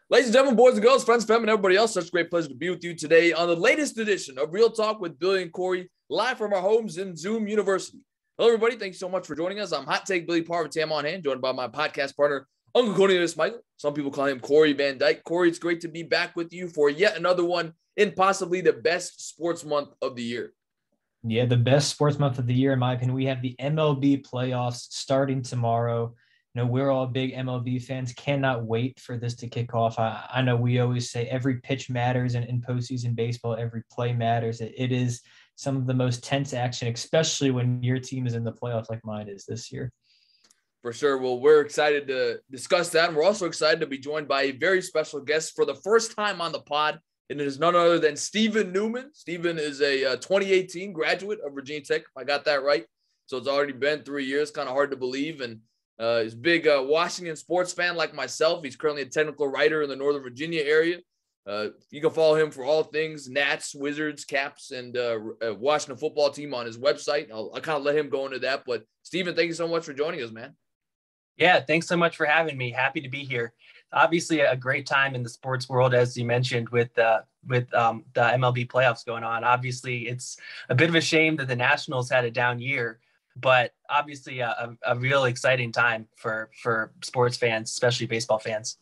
Ladies and gentlemen, boys and girls, friends, family, and everybody else, such a great pleasure to be with you today on the latest edition of Real Talk with Billy and Cory, live from our homes in Zoom University. Hello, everybody. Thank you so much for joining us. I'm Hot Take Billy Parvatam on hand, joined by my podcast partner, Uncle Cornelius Michael. Some people call him Cory Van Dyke. Cory, it's great to be back with you for yet another one in possibly the best sports month of the year. Yeah, the best sports month of the year, in my opinion. We have the MLB playoffs starting tomorrow. We're all big MLB fans. Cannot wait for this to kick off. I know we always say every pitch matters in postseason baseball. Every play matters. It is some of the most tense action, especially when your team is in the playoffs like mine is this year. For sure. Well, we're excited to discuss that. And we're also excited to be joined by a very special guest for the first time on the pod. And it is none other than Stephen Newman. Stephen is a 2018 graduate of Virginia Tech, if I got that right. So it's already been 3 years, kind of hard to believe. And he's a big Washington sports fan like myself. He's currently a technical writer in the Northern Virginia area. You can follow him for all things Nats, Wizards, Caps, and Washington football team on his website. I'll kind of let him go into that. But Stephen, thank you so much for joining us, man. Yeah, thanks so much for having me. Happy to be here. Obviously, a great time in the sports world, as you mentioned, with the MLB playoffs going on. Obviously, it's a bit of a shame that the Nationals had a down year, but obviously a real exciting time for sports fans, especially baseball fans.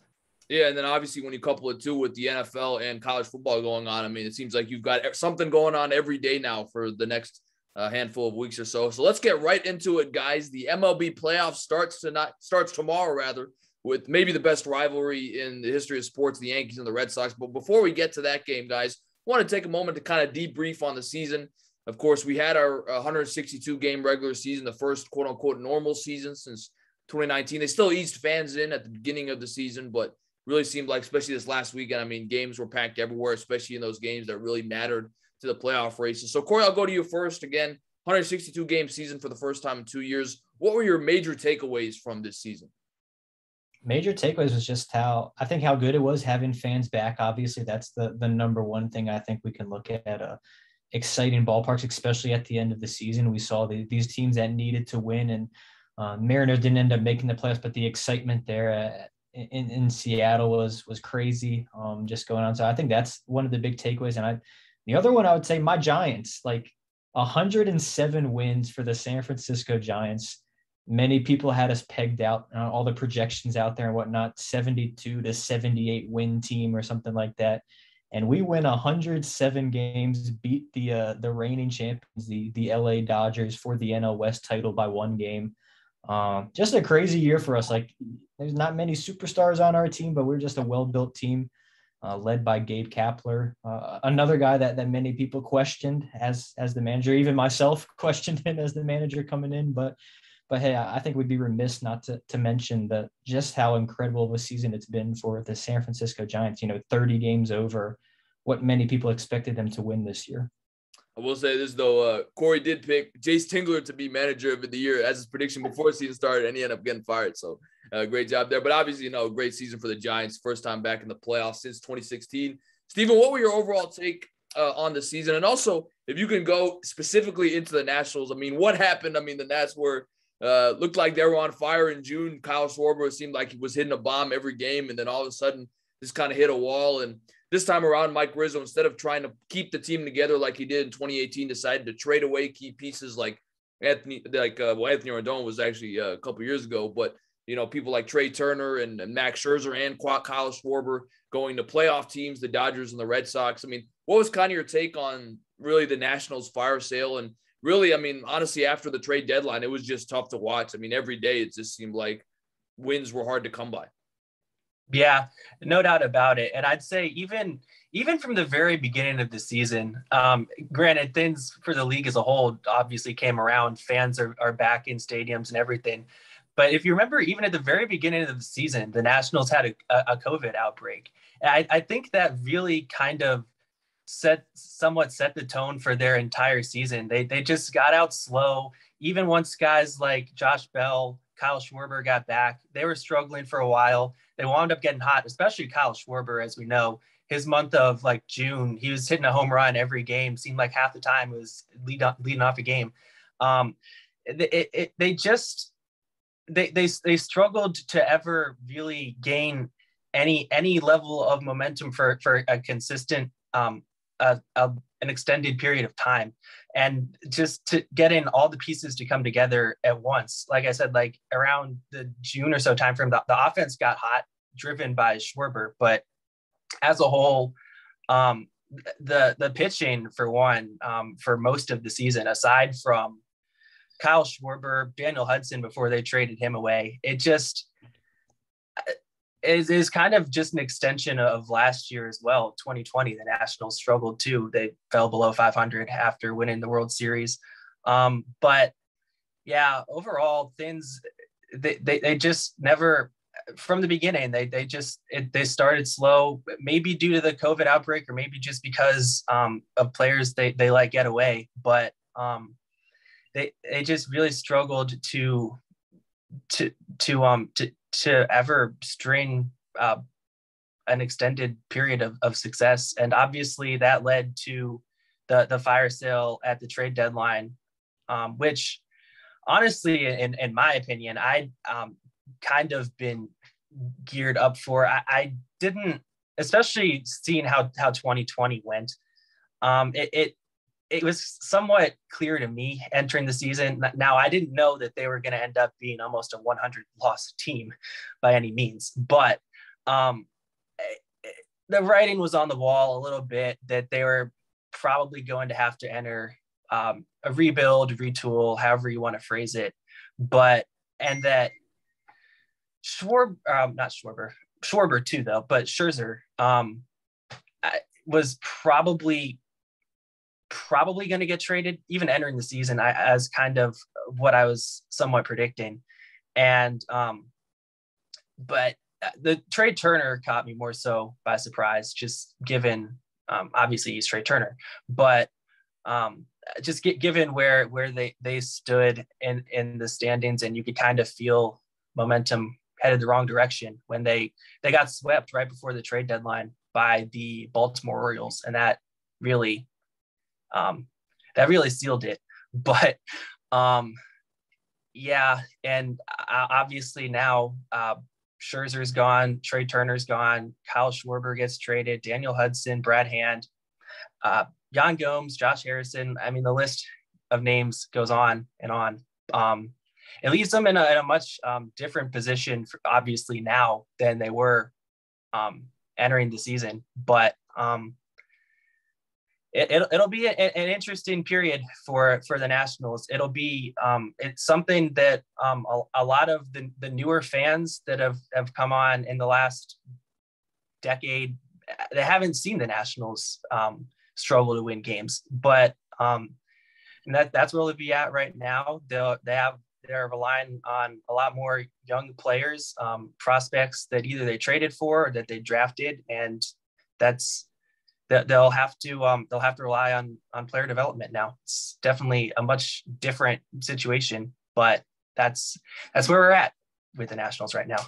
Yeah, and then obviously when you couple it too with the NFL and college football going on, I mean, it seems like you've got something going on every day now for the next handful of weeks or so. So let's get right into it, guys. The MLB playoffs starts tomorrow, rather, with maybe the best rivalry in the history of sports, the Yankees and the Red Sox. But before we get to that game, guys, I want to take a moment to kind of debrief on the season. Of course, we had our 162-game regular season, the first quote-unquote normal season since 2019. They still eased fans in at the beginning of the season, but really seemed like, especially this last weekend, I mean, games were packed everywhere, especially in those games that really mattered to the playoff races. So, Cory, I'll go to you first. Again, 162-game season for the first time in 2 years. What were your major takeaways from this season? Major takeaways was just how good it was having fans back. Obviously, that's the number one thing I think we can look at. Exciting ballparks, especially at the end of the season. We saw these teams that needed to win, and Mariners didn't end up making the playoffs, but the excitement there in Seattle was crazy, just going on. So I think that's one of the big takeaways. And the other one, I would say my Giants, like 107 wins for the San Francisco Giants. Many people had us pegged out, all the projections out there and whatnot, 72 to 78 win team or something like that. And we win 107 games, beat the reigning champions, the LA Dodgers, for the NL West title by one game. Just a crazy year for us. Like, there's not many superstars on our team, but we're just a well-built team, led by Gabe Kapler, another guy that many people questioned as the manager. Even myself questioned him as the manager coming in, but hey, I think we'd be remiss not to mention just how incredible of a season it's been for the San Francisco Giants. 30 games over what many people expected them to win this year. I will say this, though. Cory did pick Jace Tingler to be manager of the year as his prediction before the season started, and he ended up getting fired. So great job there. But obviously, great season for the Giants. First time back in the playoffs since 2016. Stephen, what were your overall take on the season? And also, if you can go specifically into the Nationals, I mean, what happened? I mean, the Nats looked like they were on fire in June. Kyle Schwarber seemed like he was hitting a bomb every game, and then all of a sudden just kind of hit a wall. And this time around, Mike Rizzo, instead of trying to keep the team together like he did in 2018, decided to trade away key pieces like Anthony Rendon was actually a couple years ago. But, people like Trey Turner and Max Scherzer and Kyle Schwarber going to playoff teams, the Dodgers and the Red Sox. I mean, what was kind of your take on really the Nationals fire sale? And really, I mean, honestly, after the trade deadline, it was just tough to watch. I mean, every day it just seemed like wins were hard to come by. Yeah, no doubt about it. And I'd say even from the very beginning of the season, granted, things for the league as a whole obviously came around. Fans are back in stadiums and everything. But if you remember, even at the very beginning of the season, the Nationals had a COVID outbreak. And I think that really kind of somewhat set the tone for their entire season. They just got out slow. Even once guys like Josh Bell, Kyle Schwarber got back, they were struggling for a while. They wound up getting hot, especially Kyle Schwarber. As we know, his month of like June, he was hitting a home run every game. Seemed like half the time it was leading off a game. They struggled to ever really gain any level of momentum for a consistent an extended period of time, and just to get in all the pieces to come together at once. Like I said, like around the June or so timeframe, the offense got hot, driven by Schwarber, but as a whole, the pitching for one, for most of the season, aside from Kyle Schwarber, Daniel Hudson before they traded him away, it just is kind of just an extension of last year as well. 2020, the Nationals struggled too. They fell below 500 after winning the World Series. But yeah, overall things, they just never, from the beginning, they started slow, maybe due to the COVID outbreak, or maybe just because of players they let get away. But they just really struggled to ever string an extended period of success. And obviously that led to the fire sale at the trade deadline, which honestly, in my opinion, I kind of been geared up for. I didn't, especially seeing how 2020 went. It was somewhat clear to me entering the season. Now, I didn't know that they were going to end up being almost a 100-loss team by any means, but the writing was on the wall a little bit that they were probably going to have to enter a rebuild, retool, however you want to phrase it. And that Schwarber too, though, but Scherzer was probably going to get traded even entering the season, as kind of what I was somewhat predicting. And but the Trey Turner caught me more so by surprise, just given obviously he's Trey Turner, but just given where they stood in the standings, and you could kind of feel momentum headed the wrong direction when they got swept right before the trade deadline by the Baltimore Orioles, and that really sealed it. But yeah, and obviously now Scherzer's gone, Trey Turner's gone, Kyle Schwarber gets traded, Daniel Hudson, Brad Hand, Yan Gomes, Josh Harrison. I mean, the list of names goes on and on. It leaves them in a much different position, obviously, now than they were entering the season. But it'll be an interesting period for the Nationals. It'll be it's something that a lot of the newer fans that have come on in the last decade, they haven't seen the Nationals struggle to win games. But and that's where they'll be at right now. They're relying on a lot more young players, prospects that either they traded for or that they drafted, and they'll have to rely on player development now. It's definitely a much different situation, but that's where we're at with the Nationals right now.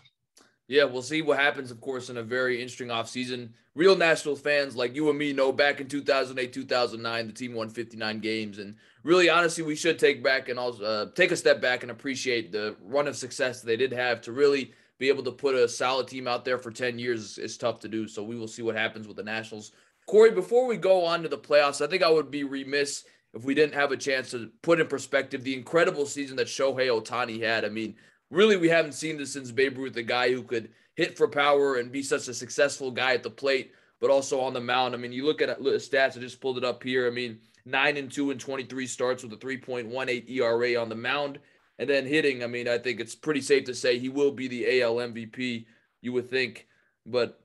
Yeah, we'll see what happens, of course, in a very interesting offseason. Real Nationals fans like you and me know back in 2008, 2009, the team won 59 games. And really, honestly, we should take a step back and appreciate the run of success they did have. To really be able to put a solid team out there for 10 years is tough to do. So we will see what happens with the Nationals. Corey, before we go on to the playoffs, I think I would be remiss if we didn't have a chance to put in perspective the incredible season that Shohei Ohtani had. I mean, really, we haven't seen this since Babe Ruth, a guy who could hit for power and be such a successful guy at the plate, but also on the mound. I mean, you look at the stats, I just pulled it up here. I mean, 9-2 in 23 starts with a 3.18 ERA on the mound. And then hitting, I mean, I think it's pretty safe to say he will be the AL MVP, you would think. But,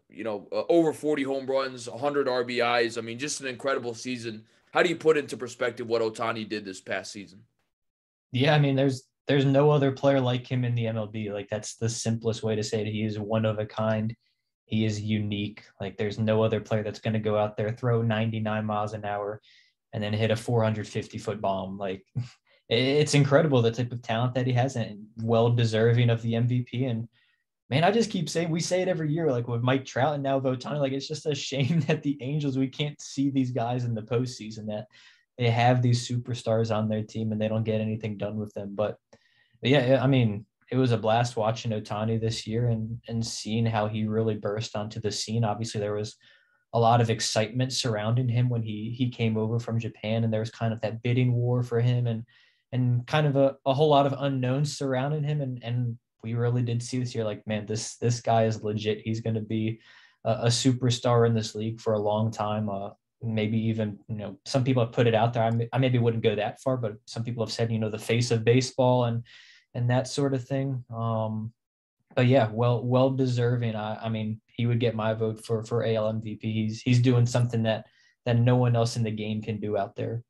over 40 home runs, 100 RBIs. I mean, just an incredible season. How do you put into perspective what Ohtani did this past season? Yeah, I mean, there's no other player like him in the MLB. Like, that's the simplest way to say it. He is one of a kind. He is unique. Like, there's no other player that's going to go out there, throw 99 miles an hour, and then hit a 450-foot bomb. Like, it's incredible the type of talent that he has, and well deserving of the MVP. And man, I just keep saying, we say it every year, like with Mike Trout and now Ohtani, like it's just a shame that the Angels, we can't see these guys in the postseason, that they have these superstars on their team and they don't get anything done with them. But yeah, I mean, it was a blast watching Ohtani this year and seeing how he really burst onto the scene. Obviously, there was a lot of excitement surrounding him when he came over from Japan, and there was kind of that bidding war for him and kind of a whole lot of unknowns surrounding him. And we really did see this year, like, man, this guy is legit. He's going to be a superstar in this league for a long time. Maybe even, some people have put it out there. I maybe wouldn't go that far, but some people have said, the face of baseball and that sort of thing. But yeah, well deserving. I mean, he would get my vote for AL MVP. He's doing something that no one else in the game can do out there.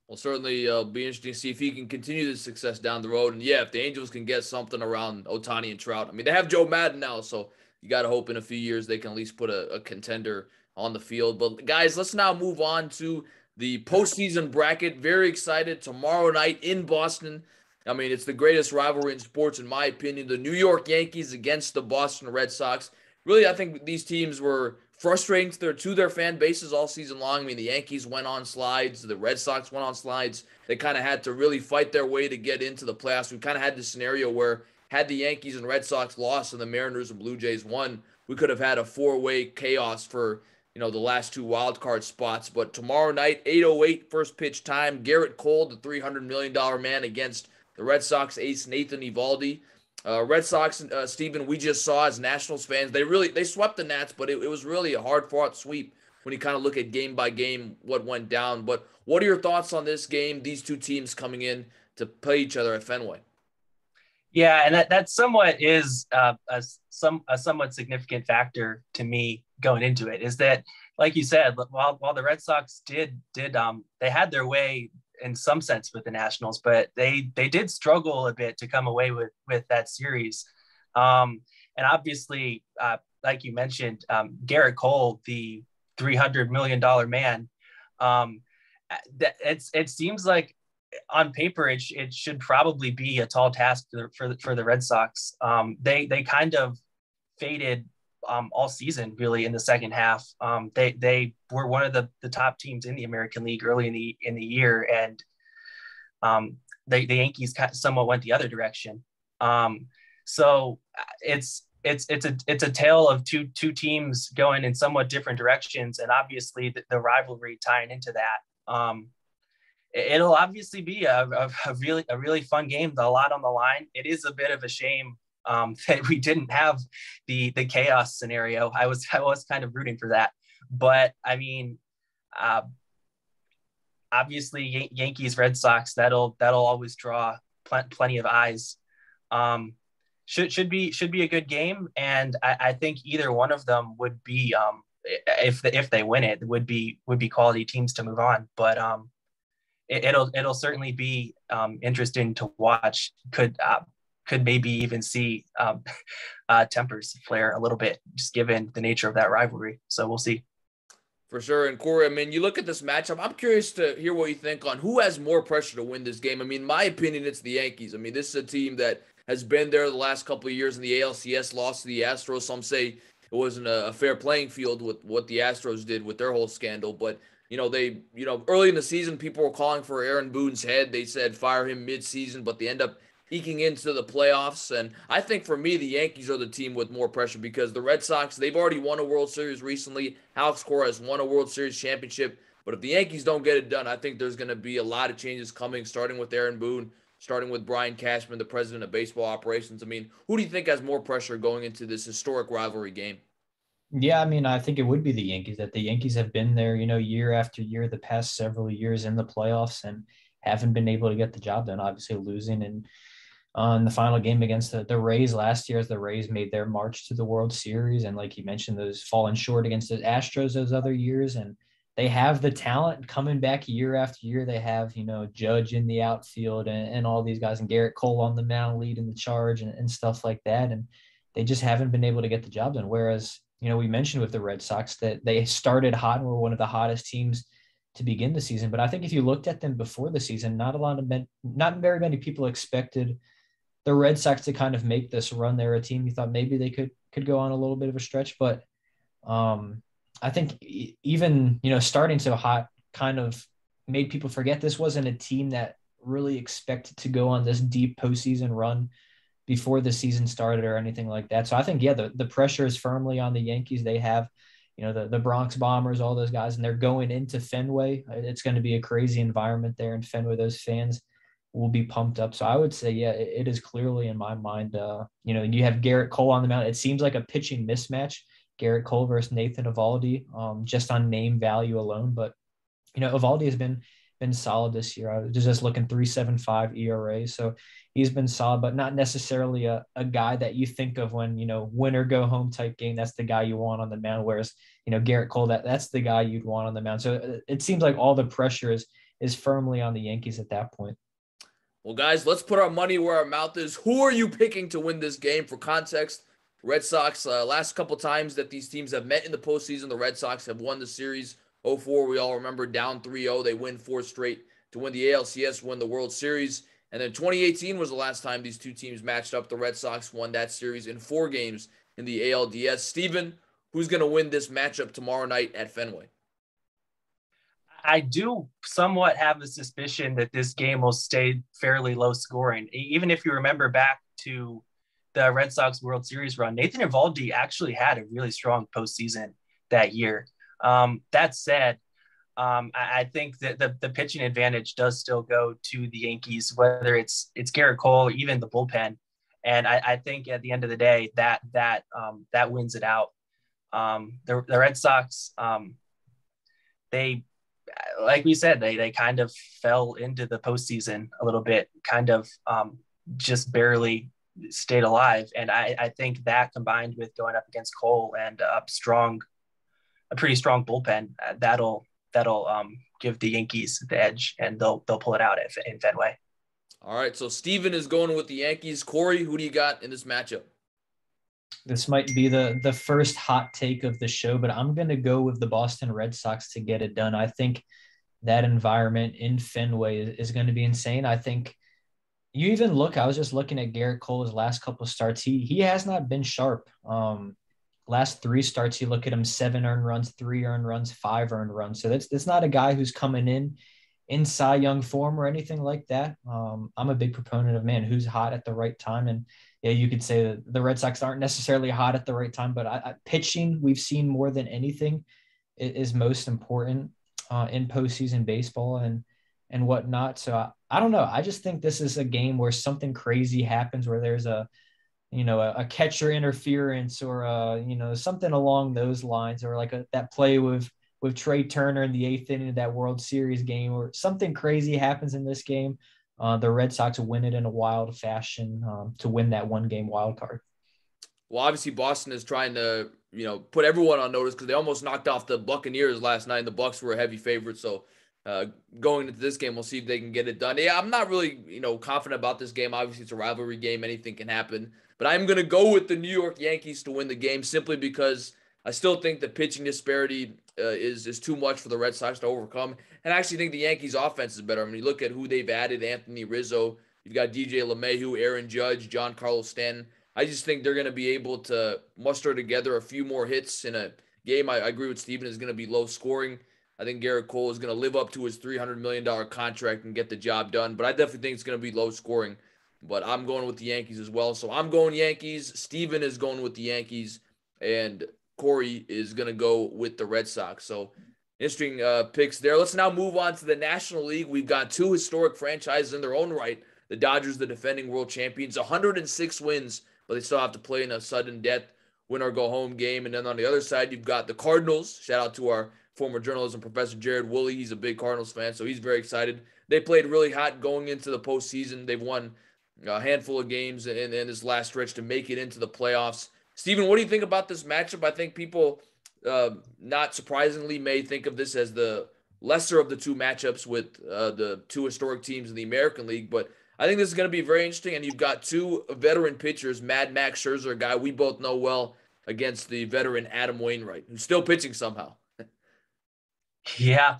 Well, certainly be interesting to see if he can continue this success down the road. And yeah, if the Angels can get something around Ohtani and Trout. I mean, they have Joe Madden now, so you got to hope in a few years they can at least put a contender on the field. But guys, let's now move on to the postseason bracket. Very excited. Tomorrow night in Boston. I mean, it's the greatest rivalry in sports, in my opinion. The New York Yankees against the Boston Red Sox. Really, I think these teams were frustrating to their fan bases all season long. I mean, the Yankees went on slides. The Red Sox went on slides. They kind of had to really fight their way to get into the playoffs. We kind of had this scenario where had the Yankees and Red Sox lost and the Mariners and Blue Jays won, we could have had a four-way chaos for, the last two wild card spots. But tomorrow night, 8:08 first pitch time, Garrett Cole, the $300 million man, against the Red Sox ace Nathan Eovaldi. Red Sox, Stephen, we just saw as Nationals fans, they swept the Nats, but it was really a hard-fought sweep when you kind of look at game by game what went down. But what are your thoughts on this game, these two teams coming in to play each other at Fenway? Yeah, and that somewhat is a somewhat significant factor to me going into it, is that, like you said, while the Red Sox did they had their way in some sense with the Nationals, but they did struggle a bit to come away with that series. And obviously, like you mentioned, Garrett Cole, the $300 million man, it seems like on paper it should probably be a tall task for the Red Sox. They kind of faded all season, really, in the second half. They were one of the top teams in the American League early in the year, and the Yankees somewhat went the other direction. So it's a tale of two teams going in somewhat different directions, and obviously the rivalry tying into that. It'll obviously be a really fun game, a lot on the line. It is a bit of a shame that we didn't have the chaos scenario. I was kind of rooting for that, but I mean, obviously Yankees, Red Sox, that'll always draw plenty of eyes. Should be a good game, and I think either one of them would be, if they win it, would be quality teams to move on. But it'll certainly be interesting to watch. Could maybe even see tempers flare a little bit, just given the nature of that rivalry. So we'll see. For sure. And Cory, I mean, you look at this matchup, I'm curious to hear what you think on who has more pressure to win this game. I mean, in my opinion, it's the Yankees. I mean, this is a team that has been there the last couple of years in the ALCS, lost to the Astros. Some say it wasn't a fair playing field with what the Astros did with their whole scandal. But, early in the season, people were calling for Aaron Boone's head. They said fire him mid-season, but they end up eking into the playoffs. And I think for me, the Yankees are the team with more pressure because the Red Sox, they've already won a World Series recently. Alex Cora has won a World Series championship. But if the Yankees don't get it done, I think there's going to be a lot of changes coming, starting with Aaron Boone, starting with Brian Cashman, the president of baseball operations. I mean, who do you think has more pressure going into this historic rivalry game? Yeah, I mean, I think it would be the Yankees. That the Yankees have been there, year after year, the past several years in the playoffs, and haven't been able to get the job done, obviously losing in the final game against the Rays last year, as the Rays made their march to the World Series. And like you mentioned, those falling short against the Astros those other years. And they have the talent coming back year after year. They have, Judge in the outfield and all these guys, and Garrett Cole on the mound leading the charge and stuff like that. And they just haven't been able to get the job done. Whereas, we mentioned with the Red Sox that they started hot and were one of the hottest teams to begin the season. But I think if you looked at them before the season, not very many people expected the Red Sox to kind of make this run. They're a team you thought maybe they could go on a little bit of a stretch, but I think even, starting so hot kind of made people forget this wasn't a team that really expected to go on this deep postseason run. before the season started or anything like that. So I think, yeah, the pressure is firmly on the Yankees. They have, the Bronx Bombers, all those guys, and they're going into Fenway. It's going to be a crazy environment there in Fenway. Those fans will be pumped up. So I would say, yeah, it is clearly in my mind. You have Garrett Cole on the mound. It seems like a pitching mismatch, Garrett Cole versus Nathan Eovaldi, just on name value alone. But, Eovaldi has been solid this year. I was just looking 3.75 ERA. So he's been solid, but not necessarily a guy that you think of when, win or go home type game. That's the guy you want on the mound. Whereas, Garrett Cole, that's the guy you'd want on the mound. So it seems like all the pressure is firmly on the Yankees at that point. Well, guys, let's put our money where our mouth is. Who are you picking to win this game? For context, Red Sox, last couple times that these teams have met in the postseason, the Red Sox have won the series. 2004, we all remember, down 3-0. They win 4 straight to win the ALCS, win the World Series. And then 2018 was the last time these two teams matched up. The Red Sox won that series in 4 games in the ALDS. Stephen, who's going to win this matchup tomorrow night at Fenway? I do somewhat have a suspicion that this game will stay fairly low scoring. Even if you remember back to the Red Sox World Series run, Nathan Eovaldi actually had a really strong postseason that year. That said, I think that the pitching advantage does still go to the Yankees, whether it's Garrett Cole or even the bullpen. And I think at the end of the day, that wins it out. The Red Sox, they, like we said, they kind of fell into the postseason a little bit, kind of just barely stayed alive. And I think that, combined with going up against Cole and a pretty strong bullpen, that'll give the Yankees the edge, and they'll pull it out in Fenway. All right, so Steven is going with the Yankees. Corey, who do you got in this matchup? This might be the first hot take of the show, but I'm going to go with the Boston Red Sox to get it done. I think that environment in Fenway is going to be insane. I think you even look, I was just looking at Garrett Cole's last couple of starts. He has not been sharp. Last 3 starts, you look at him, 7 earned runs, 3 earned runs, 5 earned runs. So that's not a guy who's coming in Cy Young form or anything like that. I'm a big proponent of, man, who's hot at the right time. And yeah, you could say that the Red Sox aren't necessarily hot at the right time, but pitching, we've seen more than anything, is most important in postseason baseball and whatnot. So I don't know. I just think this is a game where something crazy happens, where there's a catcher interference or something along those lines, or like that play with Trey Turner in the 8th inning of that World Series game, or something crazy happens in this game. The Red Sox win it in a wild fashion to win that 1-game wild card. Well, obviously Boston is trying to, put everyone on notice because they almost knocked off the Buccaneers last night, and the Bucs were a heavy favorite. So going into this game, we'll see if they can get it done. Yeah, I'm not really, confident about this game. Obviously, it's a rivalry game. Anything can happen. But I'm going to go with the New York Yankees to win the game, simply because I still think the pitching disparity is too much for the Red Sox to overcome. And I actually think the Yankees' offense is better. I mean, you look at who they've added: Anthony Rizzo, you've got DJ LeMahieu, Aaron Judge, Giancarlo Stanton. I just think they're going to be able to muster together a few more hits in a game. I agree with Steven, is going to be low scoring. I think Garrett Cole is going to live up to his $300 million contract and get the job done. But I definitely think it's going to be low scoring. But I'm going with the Yankees as well. So I'm going Yankees. Steven is going with the Yankees. And Corey is going to go with the Red Sox. So interesting picks there. Let's now move on to the National League. We've got 2 historic franchises in their own right. The Dodgers, the defending world champions, 106 wins, but they still have to play in a sudden death, win or go home game. And then on the other side, you've got the Cardinals. Shout out to our former journalism professor, Jared Woolley. He's a big Cardinals fan, so he's very excited. They played really hot going into the postseason. They've won a handful of games in this last stretch to make it into the playoffs. Steven, what do you think about this matchup? I think people, not surprisingly, may think of this as the lesser of the 2 matchups with the 2 historic teams in the American League, but I think this is going to be very interesting. And you've got 2 veteran pitchers, Mad Max Scherzer, a guy we both know well, against the veteran Adam Wainwright, who's still pitching somehow. Yeah,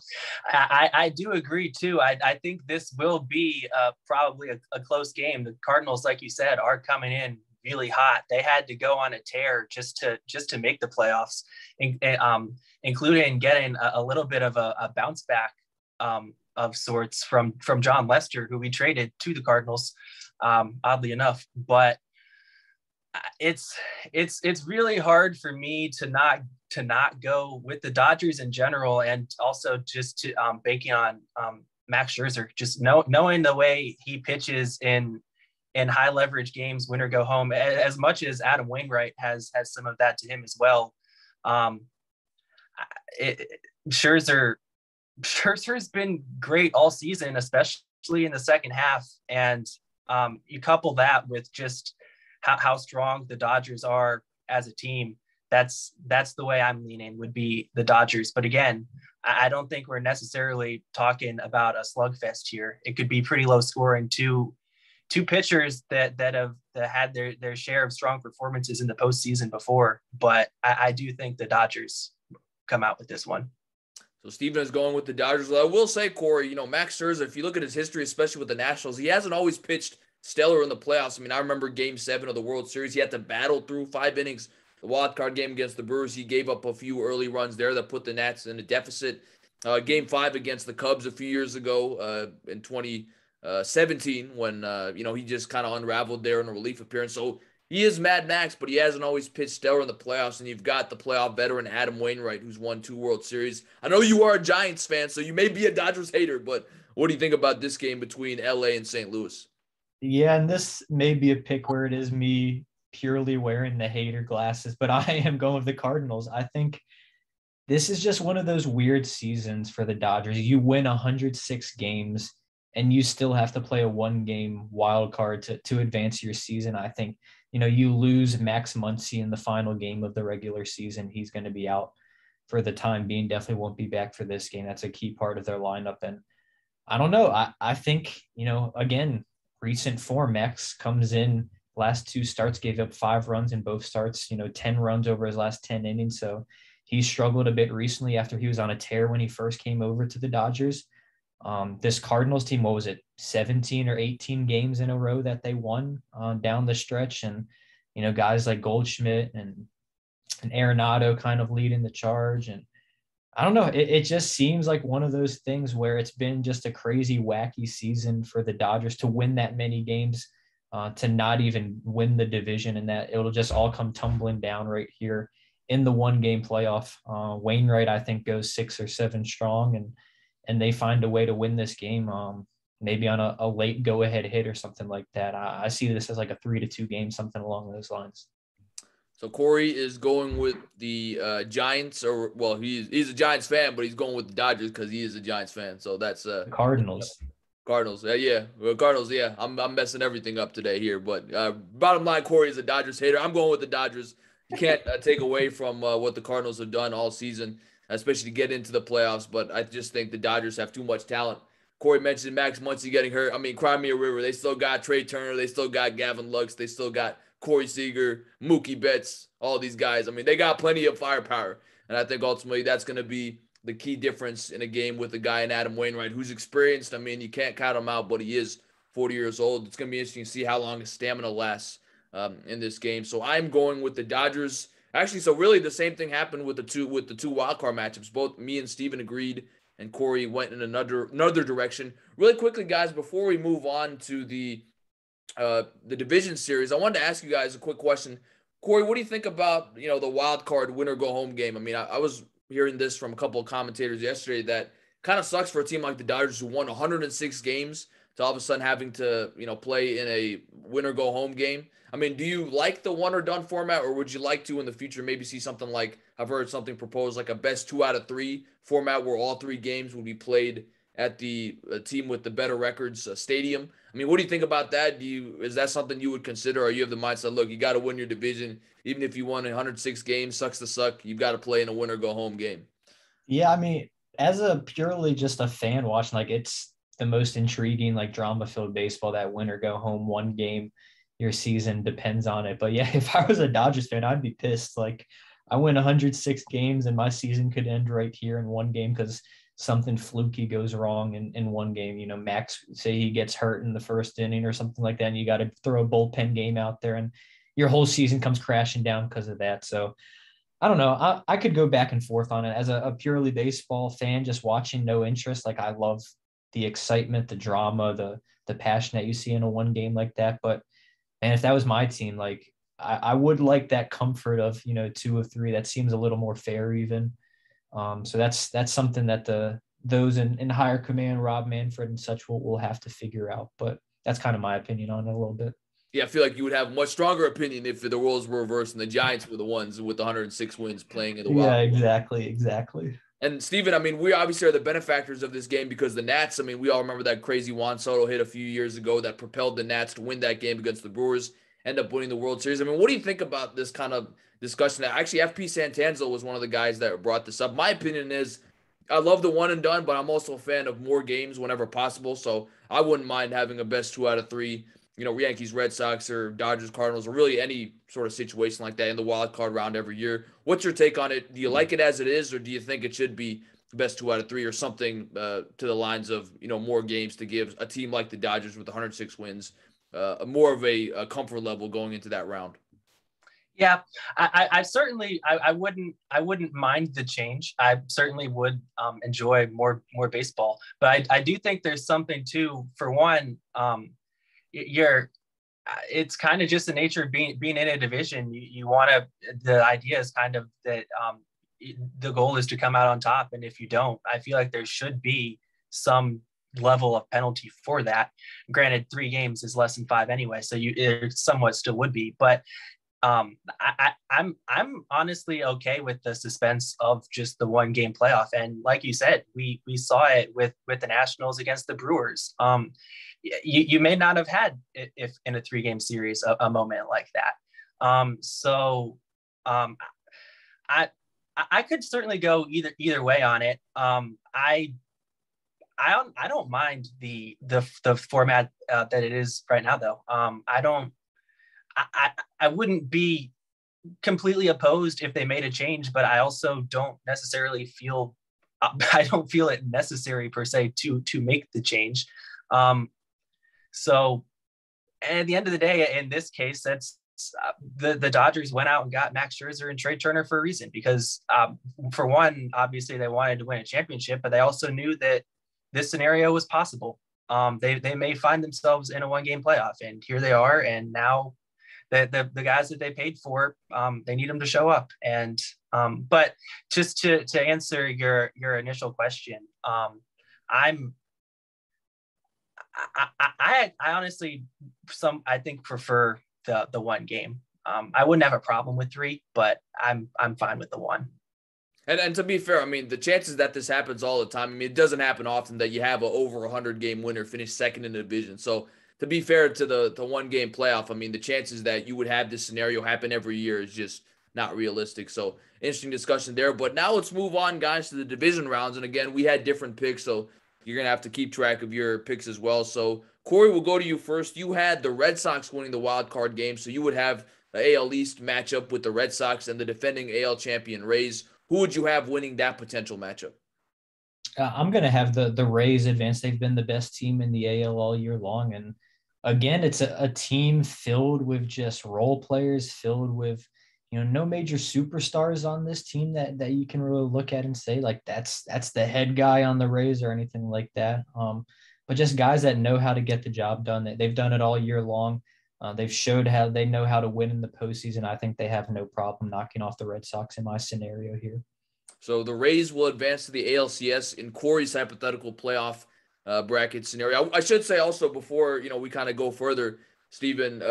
I do agree too. I think this will be probably a close game. The Cardinals, like you said, are coming in really hot. They had to go on a tear just to make the playoffs, including getting a little bit of a bounce back of sorts from John Lester, who we traded to the Cardinals, oddly enough. But It's really hard for me to not go with the Dodgers in general, and also just to banking on Max Scherzer, just knowing the way he pitches in high leverage games, win or go home, as much as Adam Wainwright has some of that to him as well. Scherzer's been great all season, especially in the second half, and you couple that with just how strong the Dodgers are as a team. That's the way I'm leaning, would be the Dodgers. But again, I don't think we're necessarily talking about a slugfest here. It could be pretty low scoring. Two pitchers that have had their share of strong performances in the postseason before, but I do think the Dodgers come out with this one. So Stephen is going with the Dodgers. Well, I will say, Corey, Max Scherzer, if you look at his history, especially with the Nationals, he hasn't always pitched stellar in the playoffs. I mean, I remember Game 7 of the World Series. He had to battle through 5 innings. The wild card game against the Brewers, he gave up a few early runs there that put the Nats in a deficit. Game 5 against the Cubs a few years ago in 2017 when, he just kind of unraveled there in a relief appearance. So he is Mad Max, but he hasn't always pitched stellar in the playoffs. And you've got the playoff veteran Adam Wainwright, who's won 2 World Series. I know you are a Giants fan, so you may be a Dodgers hater, but what do you think about this game between LA and St. Louis? Yeah, and this may be a pick where it is me purely wearing the hater glasses, but I am going with the Cardinals. I think this is just one of those weird seasons for the Dodgers. You win 106 games, and you still have to play a 1-game wild card to advance your season. I think, you lose Max Muncy in the final game of the regular season. He's going to be out for the time being. Definitely won't be back for this game. That's a key part of their lineup. And I don't know. I think, again, recent form, Max comes in, last 2 starts, gave up 5 runs in both starts, 10 runs over his last 10 innings. So he struggled a bit recently after he was on a tear when he first came over to the Dodgers. This Cardinals team, what was it, 17 or 18 games in a row that they won down the stretch. And, guys like Goldschmidt and Arenado kind of leading the charge. And I don't know, it just seems like one of those things where it's been just a crazy, wacky season for the Dodgers to win that many games, to not even win the division, and that it'll just all come tumbling down right here in the 1-game playoff. Wainwright, I think, goes 6 or 7 strong, and they find a way to win this game, maybe on a late go-ahead hit or something like that. I see this as like a 3-2 game, something along those lines. So Corey is going with the Giants, he's a Giants fan, but he's going with the Dodgers because he is a Giants fan. So that's the Cardinals. Cardinals, Cardinals, yeah. I'm messing everything up today here, but bottom line, Corey is a Dodgers hater. I'm going with the Dodgers. You can't take away from what the Cardinals have done all season, especially to get into the playoffs. But I just think the Dodgers have too much talent. Corey mentioned Max Muncy getting hurt. I mean, cry me a river. They still got Trey Turner. They still got Gavin Lux. They still got Corey Seager, Mookie Betts, all these guys. I mean, they got plenty of firepower. And I think ultimately that's going to be the key difference in a game with a guy in Adam Wainwright who's experienced. I mean, you can't count him out, but he is 40 years old. It's going to be interesting to see how long his stamina lasts in this game. So I'm going with the Dodgers. Actually, so really the same thing happened with the two wildcard matchups. Both me and Steven agreed, and Corey went in another direction. Really quickly, guys, before we move on to the division series, I wanted to ask you guys a quick question. Corey, what do you think about, the wild card win or go home game? I mean, I was hearing this from a couple of commentators yesterday that kind of sucks for a team like the Dodgers who won 106 games to all of a sudden having to, play in a win or go home game. I mean, do you like the one or done format, or would you like to in the future maybe see something like, I've heard something proposed, like a best 2 out of 3 format where all 3 games would be played at the team with the better records stadium? I mean, what do you think about that? Is that something you would consider, or you have the mindset, look, you got to win your division, even if you won 106 games, sucks to suck, you've got to play in a win or go home game? Yeah, I mean, as a purely just a fan watching, like, it's the most intriguing, like, drama-filled baseball, that win or go home, 1 game, your season depends on it. But yeah, if I was a Dodgers fan, I'd be pissed. Like, I win 106 games and my season could end right here in 1 game because something fluky goes wrong in 1 game. Max, say he gets hurt in the first inning or something like that, and you got to throw a bullpen game out there, and your whole season comes crashing down because of that. So I don't know. I could go back and forth on it. As a purely baseball fan, just watching, no interest. Like, I love the excitement, the drama, the passion that you see in a 1 game like that. But, and if that was my team, like, I would like that comfort of, 2 of 3. That seems a little more fair even. So that's something that those in higher command, Rob Manfred and such, will have to figure out. But that's kind of my opinion on it a little bit. Yeah, I feel like you would have a much stronger opinion if the roles were reversed and the Giants were the ones with 106 wins playing in the wild. Yeah, exactly. And Stephen, I mean, we obviously are the benefactors of this game because the Nats, I mean, we all remember that crazy Juan Soto hit a few years ago that propelled the Nats to win that game against the Brewers, end up winning the World Series. I mean, what do you think about this kind of discussion? Actually, FP Santanzo was one of the guys that brought this up. My opinion is I love the one and done, but I'm also a fan of more games whenever possible. So I wouldn't mind having a best 2 out of 3, Yankees, Red Sox, or Dodgers, Cardinals, or really any sort of situation like that in the wild card round every year. What's your take on it? Do you like it as it is, or do you think it should be best 2 out of 3 or something to the lines of, more games to give a team like the Dodgers with 106 wins more of a comfort level going into that round? Yeah, I certainly wouldn't mind the change. I certainly would enjoy more baseball, but I do think there's something too. For one, it's kind of just the nature of being in a division. You want to. The idea is kind of that the goal is to come out on top, and if you don't, I feel like there should be some level of penalty for that. Granted, 3 games is less than 5 anyway, so it somewhat still would be, but. I'm honestly okay with the suspense of just the 1 game playoff. And like you said, we saw it with the Nationals against the Brewers. You may not have had, if in a 3 game series, a moment like that. I could certainly go either way on it. I don't mind the format that it is right now, though. I wouldn't be completely opposed if they made a change, but I also don't necessarily feel it necessary per se to make the change. So at the end of the day, in this case, that's the Dodgers went out and got Max Scherzer and Trey Turner for a reason, because for one, obviously they wanted to win a championship, but they also knew that this scenario was possible. They may find themselves in a 1 game playoff, and here they are. And now the guys that they paid for, they need them to show up. And but just to answer your initial question, I honestly I think prefer the 1 game. I wouldn't have a problem with 3, but I'm fine with the 1. And to be fair, I mean, the chances that this happens all the time, I mean, it doesn't happen often that you have a over 100 game winner finish second in the division. So to be fair to the 1 game playoff, I mean, the chances that you would have this scenario happen every year is just not realistic. So interesting discussion there. But now let's move on, guys, to the division rounds. And again, we had different picks, so you're going to have to keep track of your picks as well. So Corey, we'll go to you first. You had the Red Sox winning the wild card game, so you would have the AL East matchup with the Red Sox and the defending AL champion Rays. Who would you have winning that potential matchup? I'm going to have the Rays advance. They've been the best team in the AL all year long. And again, it's a team filled with just role players, filled with, no major superstars on this team that you can really look at and say, like, that's the head guy on the Rays or anything like that. But just guys that know how to get the job done. They've done it all year long. They've showed how they know how to win in the postseason. I think they have no problem knocking off the Red Sox in my scenario here. So the Rays will advance to the ALCS in Corey's hypothetical playoff bracket scenario. I should say also before we kind of go further, Stephen,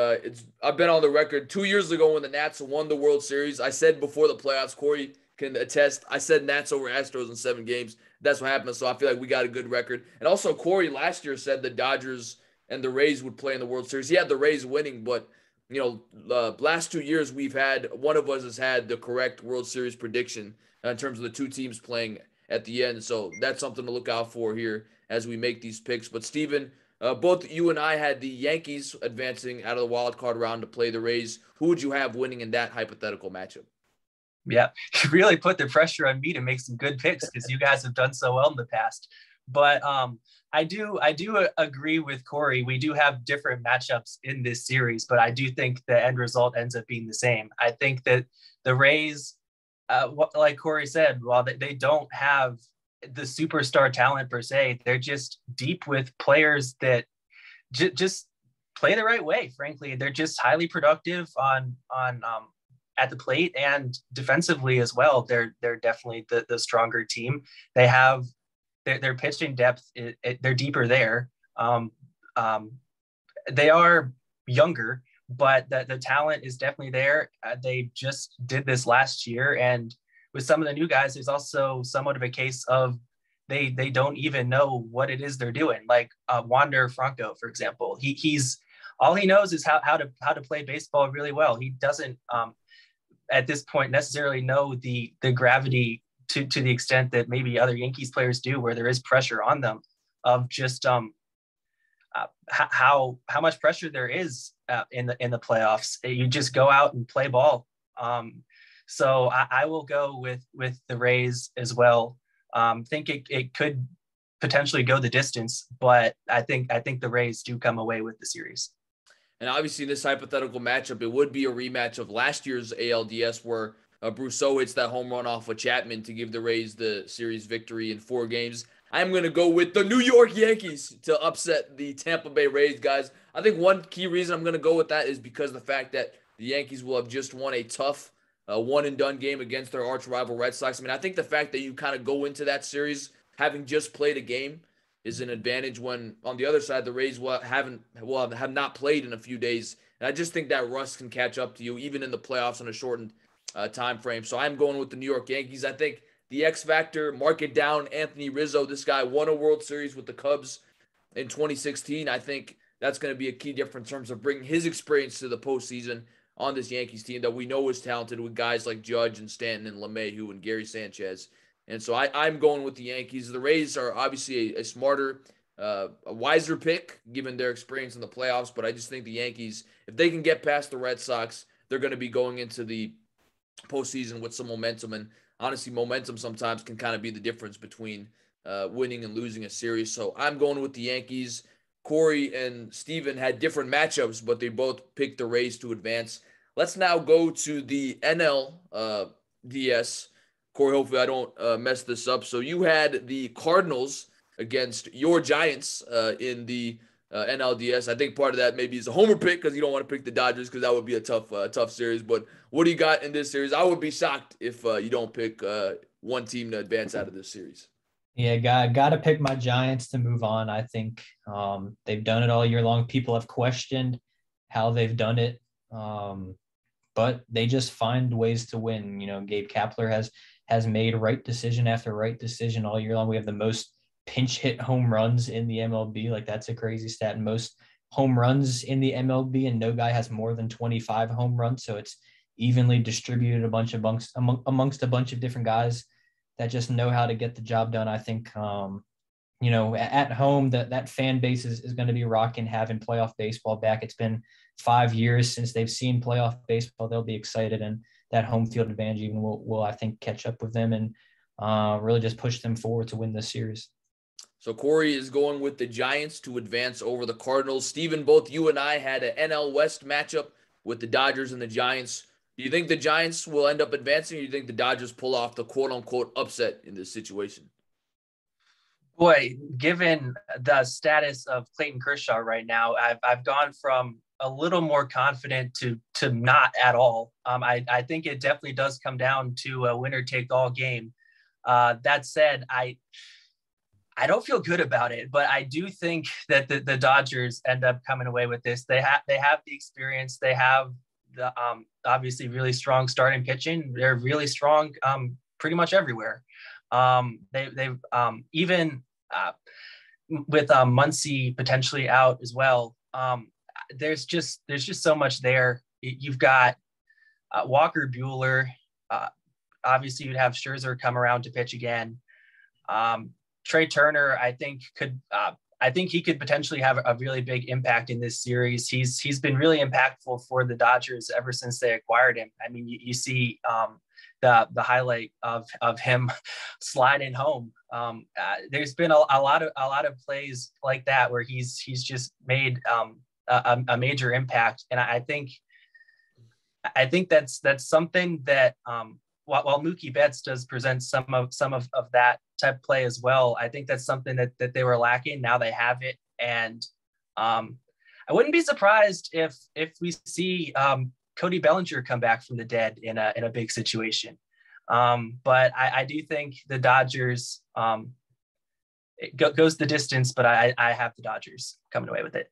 I've been on the record 2 years ago when the Nats won the World Series. I said before the playoffs, Corey can attest, I said Nats over Astros in 7 games. That's what happened. So I feel like we got a good record. And also Corey last year said the Dodgers and the Rays would play in the World Series. He had the Rays winning, but last 2 years we've had, one of us has had the correct World Series prediction in terms of the 2 teams playing at the end. So that's something to look out for here as we make these picks. But Stephen, both you and I had the Yankees advancing out of the wild card round to play the Rays. Who would you have winning in that hypothetical matchup? Yeah, you really put the pressure on me to make some good picks because you guys have done so well in the past. But I do agree with Corey. We do have different matchups in this series, but I do think the end result ends up being the same. I think that the Rays, like Corey said, while they don't have the superstar talent per se, they're just deep with players that just play the right way. Frankly, they're just highly productive on at the plate and defensively as well. They're definitely the stronger team. They have their pitching depth. They're deeper there. They are younger, but the talent is definitely there. They just did this last year, and with some of the new guys, there's also somewhat of a case of they don't even know what it is they're doing. Like Wander Franco, for example, he's all he knows is how to play baseball really well. He doesn't at this point necessarily know the gravity to the extent that maybe other Yankees players do, where there is pressure on them of just how much pressure there is in the playoffs. You just go out and play ball. So I will go with the Rays as well. Think it could potentially go the distance, but I think the Rays do come away with the series. And obviously, in this hypothetical matchup, it would be a rematch of last year's ALDS where Brousseau hits that home run off of Chapman to give the Rays the series victory in 4 games. I'm going to go with the New York Yankees to upset the Tampa Bay Rays, guys. I think one key reason I'm going to go with that is because of the fact that the Yankees will have just won a tough one-and-done game against their arch-rival Red Sox. I mean, I think the fact that you kind of go into that series having just played a game is an advantage when, on the other side, the Rays have not played in a few days. And I just think that rust can catch up to you, even in the playoffs on a shortened time frame. So I'm going with the New York Yankees. I think the X factor, mark it down, Anthony Rizzo. This guy won a World Series with the Cubs in 2016. I think that's going to be a key difference in terms of bringing his experience to the postseason on this Yankees team that we know is talented with guys like Judge and Stanton and LeMahieu and Gary Sanchez. And so I'm going with the Yankees. The Rays are obviously a smarter, a wiser pick given their experience in the playoffs. But I just think the Yankees, if they can get past the Red Sox, they're going to be going into the postseason with some momentum. And honestly, momentum sometimes can kind of be the difference between winning and losing a series. So I'm going with the Yankees. Corey and Stephen had different matchups, but they both picked the Rays to advance. Let's now go to the NL DS. Corey, hopefully I don't mess this up. So you had the Cardinals against your Giants in the NLDS. I think part of that maybe is a homer pick because you don't want to pick the Dodgers because that would be a tough series. But what do you got in this series? I would be shocked if you don't pick one team to advance out of this series. Yeah, got to pick my Giants to move on. I think they've done it all year long. People have questioned how they've done it, but they just find ways to win. You know, Gabe Kapler has made right decision after right decision all year long. We have the most pinch hit home runs in the MLB. Like, that's a crazy stat. Most home runs in the MLB, and no guy has more than 25 home runs. So it's evenly distributed amongst a bunch of different guys that just know how to get the job done. I think, you know, at home, that fan base is going to be rocking having playoff baseball back. It's been 5 years since they've seen playoff baseball. They'll be excited, and that home field advantage even will I think, catch up with them and really just push them forward to win this series. So Corey is going with the Giants to advance over the Cardinals. Steven, both you and I had an NL West matchup with the Dodgers and the Giants. Do you think the Giants will end up advancing, or do you think the Dodgers pull off the quote-unquote upset in this situation? Boy, given the status of Clayton Kershaw right now, I've gone from a little more confident to not at all. I think it definitely does come down to a winner-take-all game. That said, I don't feel good about it, but I do think that the Dodgers end up coming away with this. They have the experience. They have the obviously really strong starting pitching. They're really strong pretty much everywhere. They've even with Muncy potentially out as well. There's just so much there. You've got Walker Buehler. Obviously, you'd have Scherzer come around to pitch again. Trey Turner, I think he could potentially have a really big impact in this series. He's been really impactful for the Dodgers ever since they acquired him. I mean, you see the highlight of him sliding home. There's been a lot of plays like that where he's just made a major impact, and I think that's something that while Mookie Betts does present some of that type of play as well, I think that's something that they were lacking. Now they have it, and I wouldn't be surprised if we see Cody Bellinger come back from the dead in a big situation. But I do think the Dodgers goes the distance, but I have the Dodgers coming away with it.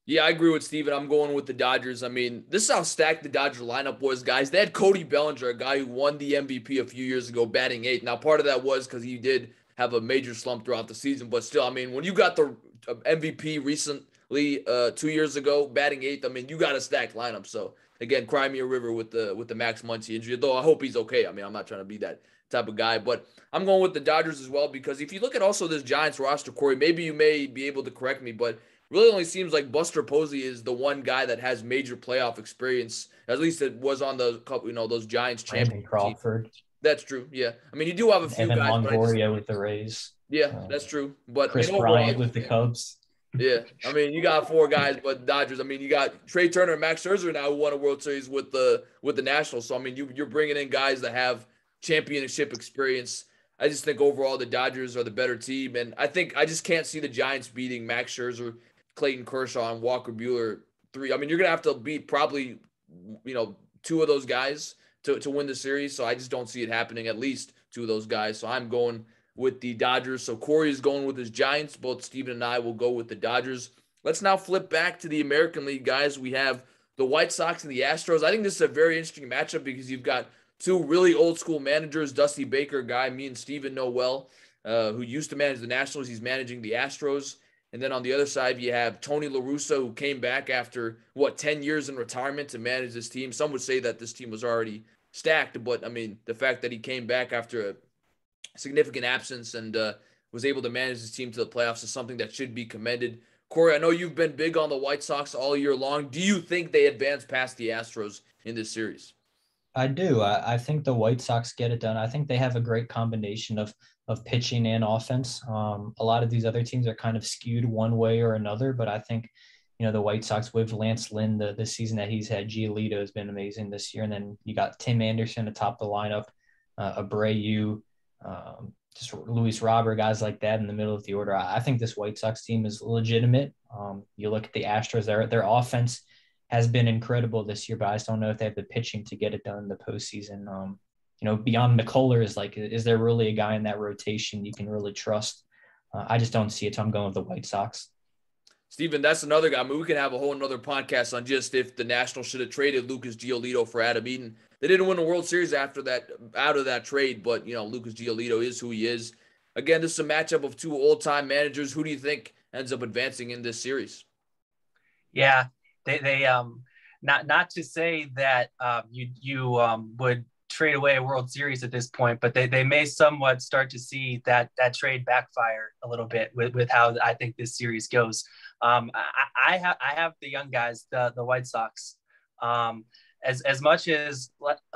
Yeah, I agree with Steven. I'm going with the Dodgers. I mean, this is how stacked the Dodger lineup was, guys. They had Cody Bellinger, a guy who won the MVP a few years ago, batting 8th. Now, part of that was because he did have a major slump throughout the season. But still, I mean, when you got the MVP recently 2 years ago, batting 8th, I mean, you got a stacked lineup. So, again, cry me a river with the Max Muncy injury, though I hope he's okay. I mean, I'm not trying to be that type of guy. But I'm going with the Dodgers as well because if you look at also this Giants roster, Corey, maybe you may be able to correct me, but really only seems like Buster Posey is the one guy that has major playoff experience. At least it was on the couple, those Giants champion Crawford. Team. That's true. Yeah. I mean, you do have a few Evan guys. Longoria with the Rays. Yeah, that's true. But Chris Bryant with the Cubs. Yeah. I mean, you got 4 guys, but Dodgers. I mean, you got Trey Turner and Max Scherzer now who won a World Series with the Nationals. So, I mean, you're bringing in guys that have championship experience. I just think overall the Dodgers are the better team. And I just can't see the Giants beating Max Scherzer, Clayton Kershaw, and Walker Buehler 3. I mean, you're going to have to beat probably, 2 of those guys to win the series. So I just don't see it happening, at least 2 of those guys. So I'm going with the Dodgers. So Corey is going with his Giants. Both Steven and I will go with the Dodgers. Let's now flip back to the American League, guys. We have the White Sox and the Astros. I think this is a very interesting matchup because you've got 2 really old school managers, Dusty Baker, a guy me and Steven know well, who used to manage the Nationals. He's managing the Astros. And then on the other side, you have Tony La Russa, who came back after, 10 years in retirement to manage this team. Some would say that this team was already stacked, but, I mean, the fact that he came back after a significant absence and was able to manage his team to the playoffs is something that should be commended. Corey, I know you've been big on the White Sox all year long. Do you think they advance past the Astros in this series? I do. I think the White Sox get it done. I think they have a great combination of pitching and offense. A lot of these other teams are kind of skewed one way or another, but I think, the White Sox with Lance Lynn, the season that he's had, Giolito has been amazing this year. And then you got Tim Anderson atop the lineup, Abreu, just Luis Robert, guys like that in the middle of the order. I think this White Sox team is legitimate. You look at the Astros, their offense has been incredible this year, but I just don't know if they have the pitching to get it done in the postseason. Beyond McCullers, is there really a guy in that rotation you can really trust? I just don't see it, so I'm going with the White Sox. Steven, that's another guy. I mean, we can have a whole another podcast on just if the Nationals should have traded Lucas Giolito for Adam Eaton. They didn't win the World Series out of that trade, but, Lucas Giolito is who he is. Again, this is a matchup of 2 old-time managers. Who do you think ends up advancing in this series? Yeah, they not to say that you would trade away a World Series at this point, but they may somewhat start to see that trade backfire a little bit with how I think this series goes. I have the young guys, the White Sox. As much as,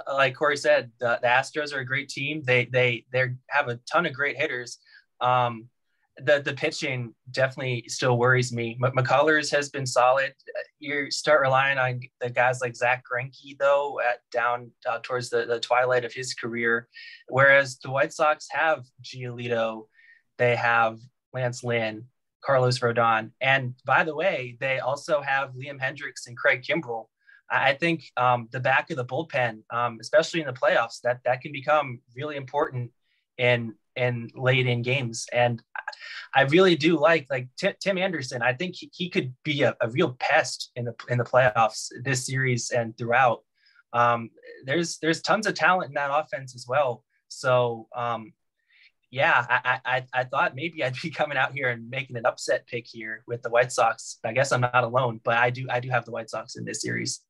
like Corey said, the Astros are a great team. They have a ton of great hitters. The pitching definitely still worries me. McCullers has been solid. You start relying on the guys like Zach Greinke, though, down towards the twilight of his career. Whereas the White Sox have Giolito, they have Lance Lynn, Carlos Rodon. And by the way, they also have Liam Hendricks and Craig Kimbrell. I think the back of the bullpen, especially in the playoffs, that can become really important in late in games. And I really do like Tim Anderson. I think he could be a real pest in the playoffs this series and throughout. There's tons of talent in that offense as well. So I thought maybe I'd be coming out here and making an upset pick here with the White Sox. I guess I'm not alone, but I do have the White Sox in this series.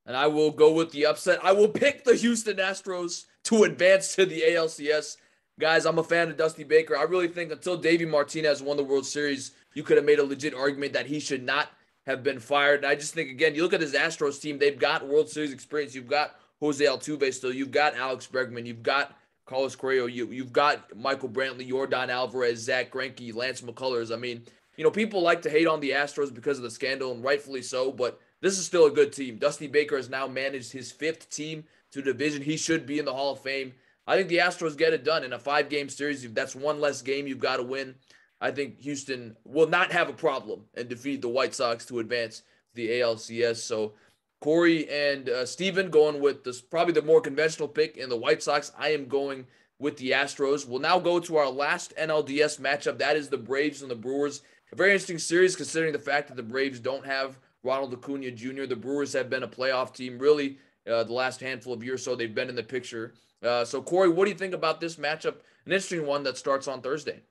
And I will go with the upset. I will pick the Houston Astros to advance to the ALCS. Guys, I'm a fan of Dusty Baker. I really think until Davey Martinez won the World Series, you could have made a legit argument that he should not have been fired. And I just think, again, you look at this Astros team, they've got World Series experience. You've got Jose Altuve still. You've got Alex Bregman. You've got Carlos Correa. You've got Michael Brantley, Yordan Alvarez, Zach Greinke, Lance McCullers. I mean, people like to hate on the Astros because of the scandal, and rightfully so, but this is still a good team. Dusty Baker has now managed his 5th team to division. He should be in the Hall of Fame. I think the Astros get it done in a 5-game series. If that's one less game you've got to win, I think Houston will not have a problem and defeat the White Sox to advance to the ALCS. So Cory and Stephen going with this, probably the more conventional pick in the White Sox. I am going with the Astros. We'll now go to our last NLDS matchup. That is the Braves and the Brewers. A very interesting series considering the fact that the Braves don't have Ronald Acuna Jr. The Brewers have been a playoff team really the last handful of years, so they've been in the picture. So, Cory, what do you think about this matchup? An interesting one that starts on Thursday.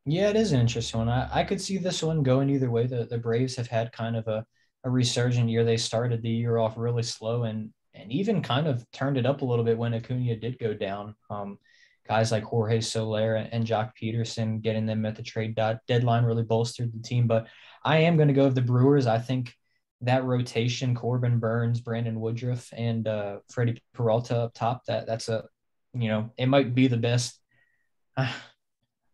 Yeah, it is an interesting one. I could see this one going either way. The Braves have had kind of a resurgent year. They started the year off really slow and even kind of turned it up a little bit when Acuna did go down. Guys like Jorge Soler and Jock Peterson getting them at the trade deadline really bolstered the team. But I am going to go with the Brewers. I think that rotation, Corbin Burns, Brandon Woodruff, and Freddie Peralta up top, that's it might be the best.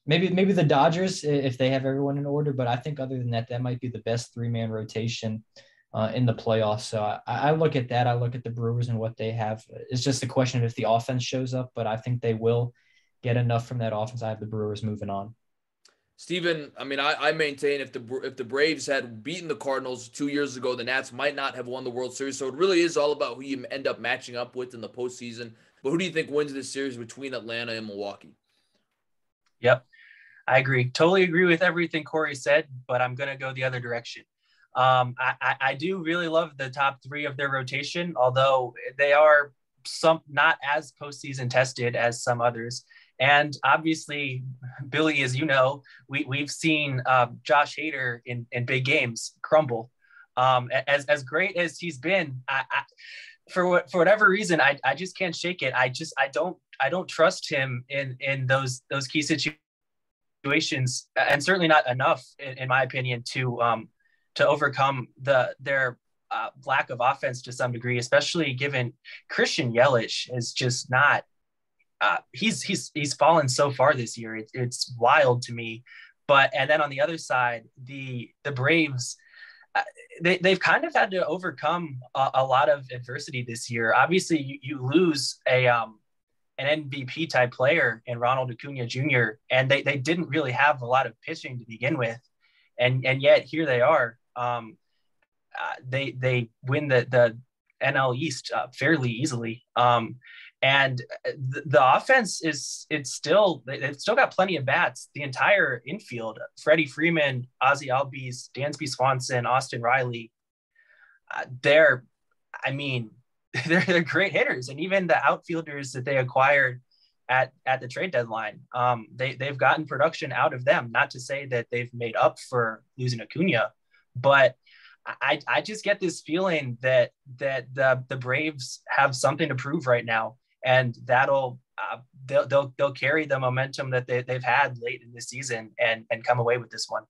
Maybe the Dodgers if they have everyone in order, but I think other than that might be the best three-man rotation in the playoffs. So I look at that. I look at the Brewers and what they have. It's just a question of if the offense shows up, but I think they will get enough from that offense. I have the Brewers moving on. Stephen, I mean, I maintain if the Braves had beaten the Cardinals 2 years ago, the Nats might not have won the World Series. So it really is all about who you end up matching up with in the postseason. But who do you think wins this series between Atlanta and Milwaukee? Yep, I agree. Totally agree with everything Cory said, but I'm going to go the other direction. I do really love the top three of their rotation, although they are not as postseason tested as some others. And obviously, Billy, as you know, we've seen Josh Hader in big games crumble. As great as he's been, for whatever reason, I just can't shake it. I don't trust him in those key situations, and certainly not enough, in my opinion, to overcome their lack of offense to some degree, especially given Christian Yelich is just not. He's fallen so far this year. It's wild to me. And then on the other side, the Braves, they've kind of had to overcome a lot of adversity this year. Obviously, you lose an MVP type player in Ronald Acuna Jr., and they didn't really have a lot of pitching to begin with, and yet here they are. They win the NL East fairly easily. And the offense they've still got plenty of bats. The entire infield, Freddie Freeman, Ozzie Albies, Dansby Swanson, Austin Riley, they're great hitters. And even the outfielders that they acquired at the trade deadline, they've gotten production out of them. Not to say that they've made up for losing Acuna, but I just get this feeling that the Braves have something to prove right now. And that'll they'll carry the momentum that they've had late in the season and come away with this one.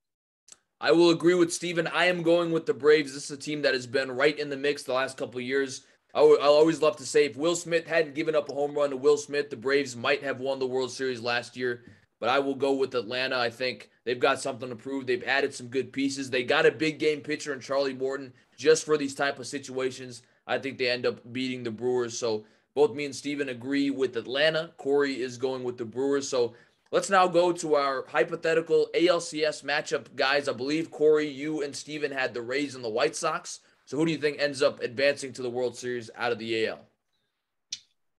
I will agree with Stephen. I am going with the Braves. This is a team that has been right in the mix the last couple of years. I'll always love to say if Will Smith hadn't given up a home run to Will Smith, the Braves might have won the World Series last year. But I will go with Atlanta. I think they've got something to prove. They've added some good pieces. They got a big game pitcher in Charlie Morton just for these type of situations. I think they end up beating the Brewers. So both me and Stephen agree with Atlanta. Cory is going with the Brewers. So let's now go to our hypothetical ALCS matchup, guys. I believe, Cory, you and Stephen had the Rays and the White Sox. So who do you think ends up advancing to the World Series out of the AL?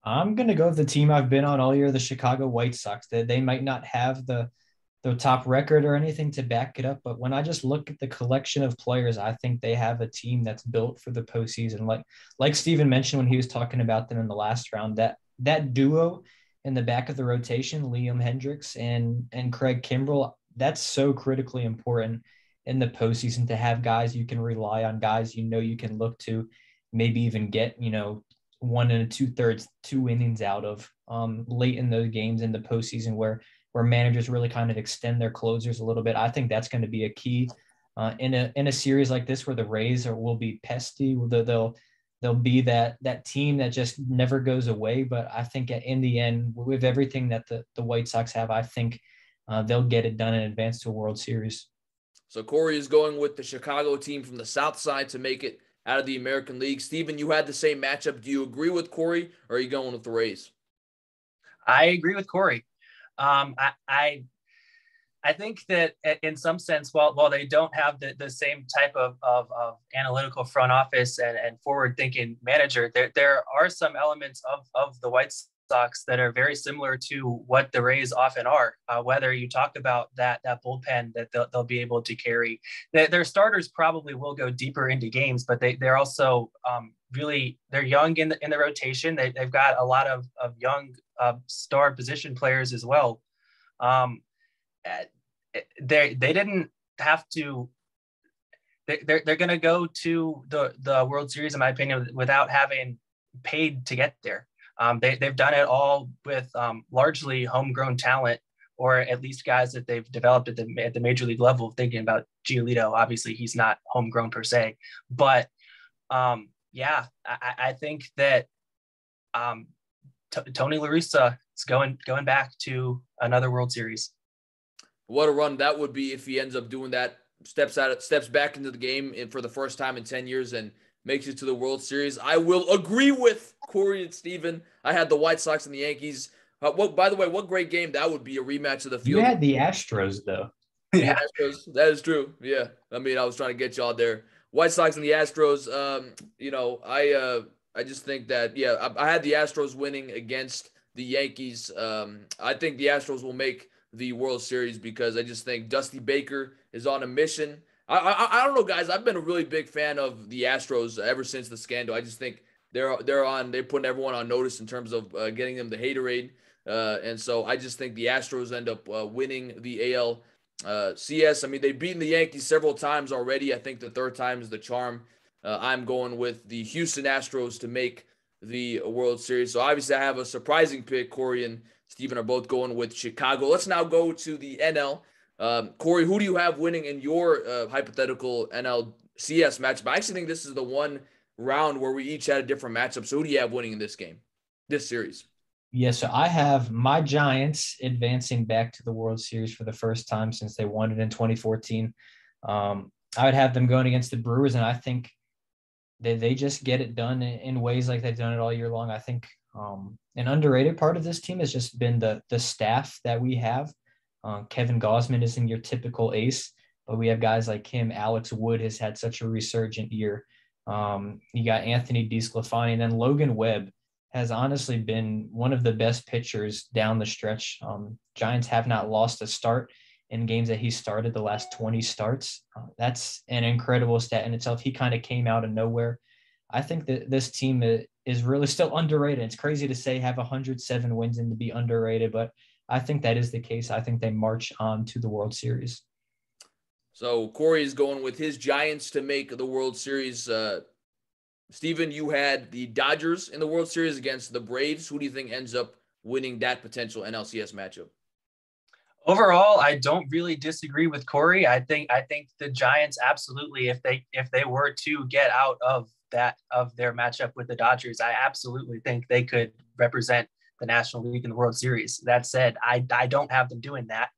I'm going to go with the team I've been on all year, the Chicago White Sox. They might not have the top record or anything to back it up, but when I just look at the collection of players, I think they have a team that's built for the postseason. Like Stephen mentioned when he was talking about them in the last round, that duo in the back of the rotation, Liam Hendricks and Craig Kimbrell, that's so critically important in the postseason to have guys you can rely on, guys you can look to, maybe even get 1 2/3, 2 innings out of late in those games in the postseason where managers really kind of extend their closers a little bit. I think that's going to be a key in a series like this where the Rays will be pesky. They'll be that team that just never goes away. But I think in the end, with everything that the White Sox have, I think they'll get it done and advance to a World Series. So Cory is going with the Chicago team from the South Side to make it out of the American League. Stephen, you had the same matchup. Do you agree with Cory, or are you going with the Rays? I agree with Cory. I think that in some sense, while they don't have the same type of analytical front office and forward thinking manager, there are some elements of the White Sox that are very similar to what the Rays often are. Whether you talk about that bullpen that they'll be able to carry, their starters probably will go deeper into games, but they're also they're young in the rotation. They've got a lot of young star position players as well. They didn't have to. They're going to go to the World Series, in my opinion, without having paid to get there. They've done it all with largely homegrown talent, or at least guys that they've developed at the major league level. Thinking about Giolito, obviously he's not homegrown per se, but I think that Tony La Russa is going back to another World Series. What a run that would be if he ends up doing that, steps back into the game for the first time in 10 years and makes it to the World Series. I will agree with Cory and Stephen. I had the White Sox and the Yankees. By the way, what great game that would be, a rematch of the field. You had the Astros, though. Yeah, Astros, that is true. Yeah. I mean, I was trying to get y'all there. White Sox and the Astros, I just think that, I had the Astros winning against the Yankees. I think the Astros will make the World Series because I just think Dusty Baker is on a mission. I don't know, guys. I've been a really big fan of the Astros ever since the scandal. I just think they're putting everyone on notice in terms of getting them the haterade. And so I just think the Astros end up winning the AL CS. I mean, they've beaten the Yankees several times already. I think the third time is the charm. I'm going with the Houston Astros to make the World Series. So obviously I have a surprising pick. Cory and Stephen are both going with Chicago. Let's now go to the NL. Cory, who do you have winning in your hypothetical NLCS matchup? I actually think this is the one round where we each had a different matchup. So who do you have winning in this series? Yeah, so I have my Giants advancing back to the World Series for the first time since they won it in 2014. I would have them going against the Brewers, and I think they just get it done in ways like they've done it all year long. I think an underrated part of this team has just been the staff that we have. Kevin Gausman isn't your typical ace, but we have guys like him. Alex Wood has had such a resurgent year. You got Anthony DeSclafani, and then Logan Webb has honestly been one of the best pitchers down the stretch. Giants have not lost a start in games that he started the last 20 starts. That's an incredible stat in itself. He kind of came out of nowhere. I think that this team is really still underrated. It's crazy to say have 107 wins and to be underrated, but I think that is the case. I think they march on to the World Series. So Cory is going with his Giants to make the World Series. Stephen, you had the Dodgers in the World Series against the Braves. Who do you think ends up winning that potential NLCS matchup? Overall, I don't really disagree with Cory. I think the Giants absolutely, if they were to get out of their matchup with the Dodgers, I absolutely think they could represent the National League in the World Series. That said, I don't have them doing that.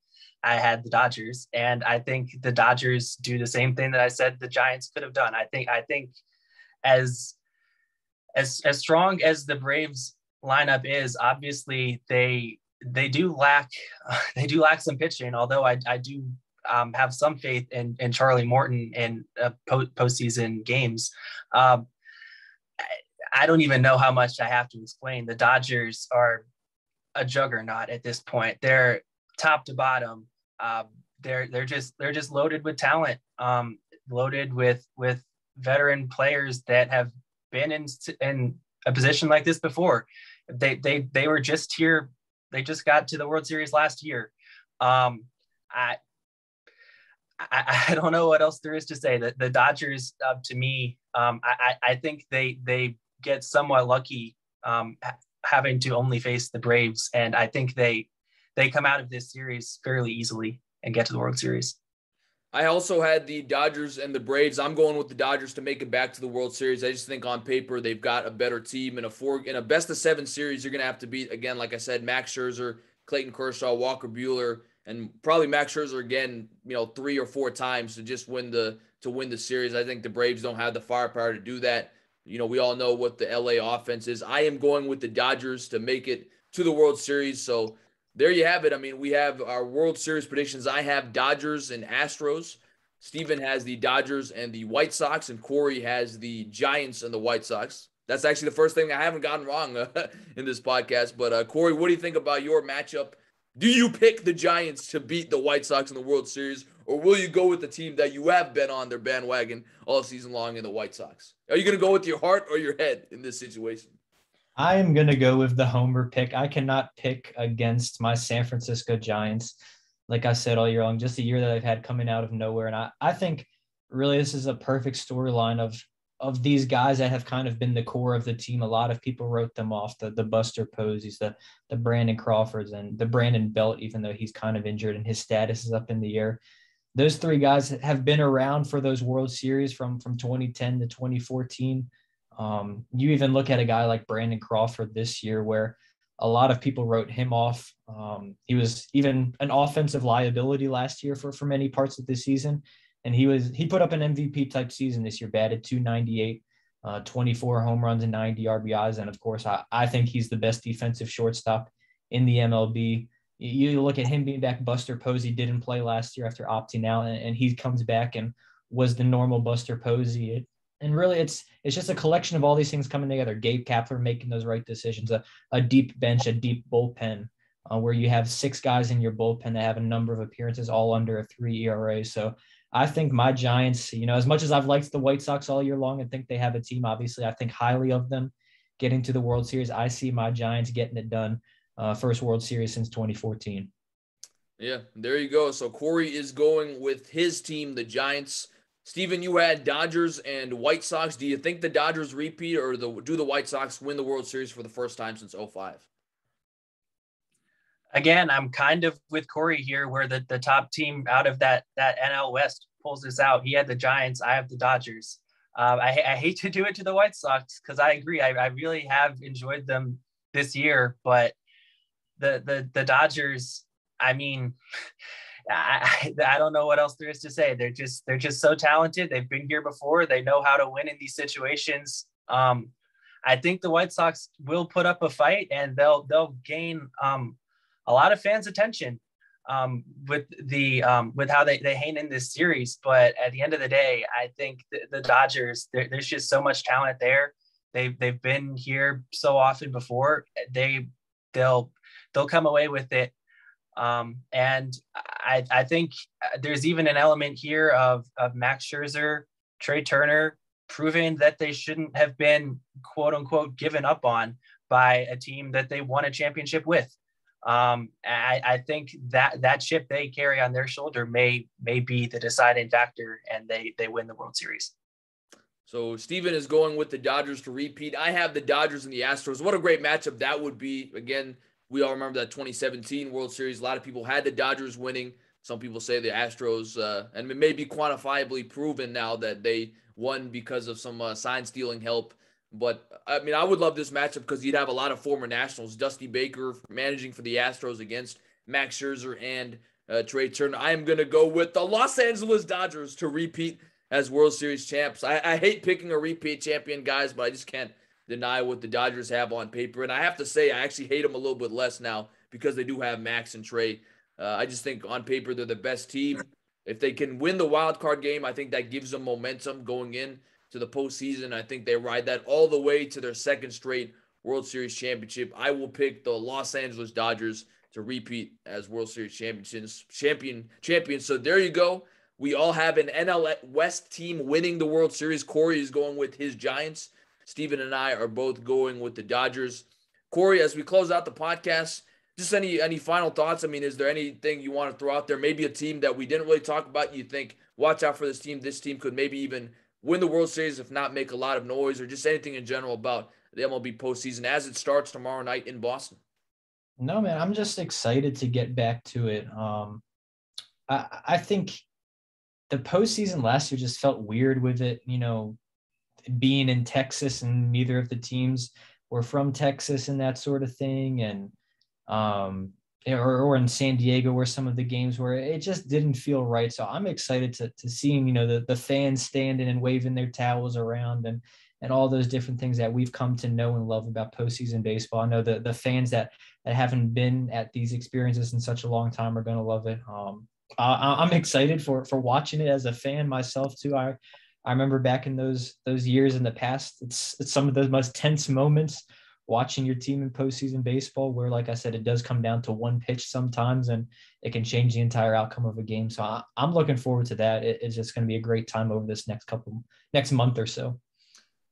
I had the Dodgers, and I think the Dodgers do the same thing that I said the Giants could have done. I think as strong as the Braves lineup is, obviously they do lack some pitching. Although I do have some faith in Charlie Morton in postseason games. I don't even know how much I have to explain. The Dodgers are a juggernaut at this point. They're top to bottom. They're just loaded with talent, loaded with veteran players that have been in a position like this before. They were just here. They just got to the World Series last year. I don't know what else there is to say. The Dodgers, to me, I think they get somewhat lucky having to only face the Braves, and I think they come out of this series fairly easily and get to the World Series. I also had the Dodgers and the Braves. I'm going with the Dodgers to make it back to the World Series. I just think on paper they've got a better team. In a best-of-7 series, you're going to have to beat, again, like I said, Max Scherzer, Clayton Kershaw, Walker Buehler, and probably Max Scherzer again, 3 or 4 times to just win the series. I think the Braves don't have the firepower to do that. We all know what the LA offense is. I am going with the Dodgers to make it to the World Series. So there you have it. I mean, we have our World Series predictions. I have Dodgers and Astros. Stephen has the Dodgers and the White Sox, and Corey has the Giants and the White Sox. That's actually the first thing I haven't gotten wrong in this podcast. But Corey, what do you think about your matchup? Do you pick the Giants to beat the White Sox in the World Series, or will you go with the team that you have been on their bandwagon all season long in the White Sox? Are you going to go with your heart or your head in this situation? I am going to go with the homer pick. I cannot pick against my San Francisco Giants. Like I said all year long, just a year that I've had coming out of nowhere. And I think really this is a perfect storyline of these guys that have kind of been the core of the team. A lot of people wrote them off, the Buster Posies, the Brandon Crawfords, and the Brandon Belt, even though he's kind of injured and his status is up in the air. Those three guys have been around for those World Series from 2010 to 2014. You even look at a guy like Brandon Crawford this year, where a lot of people wrote him off. He was even an offensive liability last year for many parts of the season. And he put up an MVP type season this year, batted .298, 24 home runs and 90 RBIs. And of course, I think he's the best defensive shortstop in the MLB. You look at him being back. Buster Posey didn't play last year after opting out, and he comes back and was the normal Buster Posey. And really, it's just a collection of all these things coming together. Gabe Kapler making those right decisions, a deep bench, a deep bullpen, where you have 6 guys in your bullpen that have a number of appearances all under a 3 ERA. So I think my Giants, as much as I've liked the White Sox all year long and think they have a team, obviously I think highly of them getting to the World Series. I see my Giants getting it done. First World Series since 2014. Yeah, there you go. So Corey is going with his team, the Giants. Stephen, you had Dodgers and White Sox. Do you think the Dodgers repeat, or do the White Sox win the World Series for the first time since 2005? Again, I'm kind of with Corey here, where the top team out of that NL West pulls this out. He had the Giants. I have the Dodgers. I hate to do it to the White Sox because I agree. I really have enjoyed them this year, but the Dodgers, I mean, I don't know what else there is to say. They're just so talented. They've been here before. They know how to win in these situations. I think the White Sox will put up a fight, and they'll gain a lot of fans' attention with how they hang in this series. But at the end of the day, I think the Dodgers, there's just so much talent there. They've been here so often before. They'll come away with it. And I think there's even an element here of Max Scherzer, Trey Turner, proving that they shouldn't have been quote unquote given up on by a team that they won a championship with. I think that chip they carry on their shoulder may be the deciding factor, and they win the World Series. So Stephen is going with the Dodgers to repeat. I have the Dodgers and the Astros. What a great matchup that would be. Again, we all remember that 2017 World Series. A lot of people had the Dodgers winning. Some people say the Astros, and it may be quantifiably proven now that they won because of some sign stealing help. But I mean, I would love this matchup because you'd have a lot of former Nationals. Dusty Baker managing for the Astros against Max Scherzer and Trey Turner. I am going to go with the Los Angeles Dodgers to repeat as World Series champs. I hate picking a repeat champion, guys, but I just can't deny what the Dodgers have on paper. And I have to say, I actually hate them a little bit less now because they do have Max and Trey. I just think on paper they're the best team. If they can win the wild card game, I think that gives them momentum going in to the postseason. I think they ride that all the way to their second straight World Series championship. I will pick the Los Angeles Dodgers to repeat as World Series champions. So there you go. We all have an NL West team winning the World Series. Corey is going with his Giants. Stephen and I are both going with the Dodgers. Corey, as we close out the podcast, just any final thoughts? I mean, is there anything you want to throw out there? Maybe a team that we didn't really talk about. You think, watch out for this team. This team could maybe even win the World Series, if not make a lot of noise, or just anything in general about the MLB postseason as it starts tomorrow night in Boston. No, man, I'm just excited to get back to it. I think the postseason last year just felt weird with it, being in Texas, and neither of the teams were from Texas and that sort of thing. And, or in San Diego where some of the games were, it just didn't feel right. So I'm excited to seeing, the fans standing and waving their towels around and all those different things that we've come to know and love about postseason baseball. I know the fans that haven't been at these experiences in such a long time are going to love it. I'm excited for watching it as a fan myself too. I remember back in those years in the past, it's some of the most tense moments watching your team in postseason baseball, where, like I said, it does come down to one pitch sometimes, and it can change the entire outcome of a game. So I'm looking forward to that. It's just going to be a great time over this next month or so.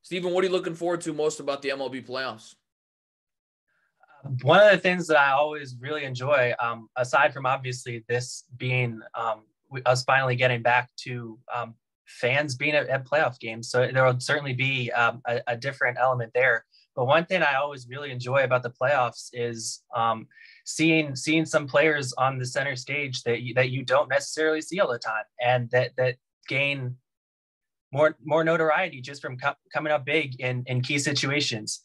Stephen, what are you looking forward to most about the MLB playoffs? One of the things that I always really enjoy, aside from obviously this being us finally getting back to fans being at playoff games, so there will certainly be a different element there. But one thing I always really enjoy about the playoffs is seeing some players on the center stage that you don't necessarily see all the time, and that gain more notoriety just from coming up big in key situations.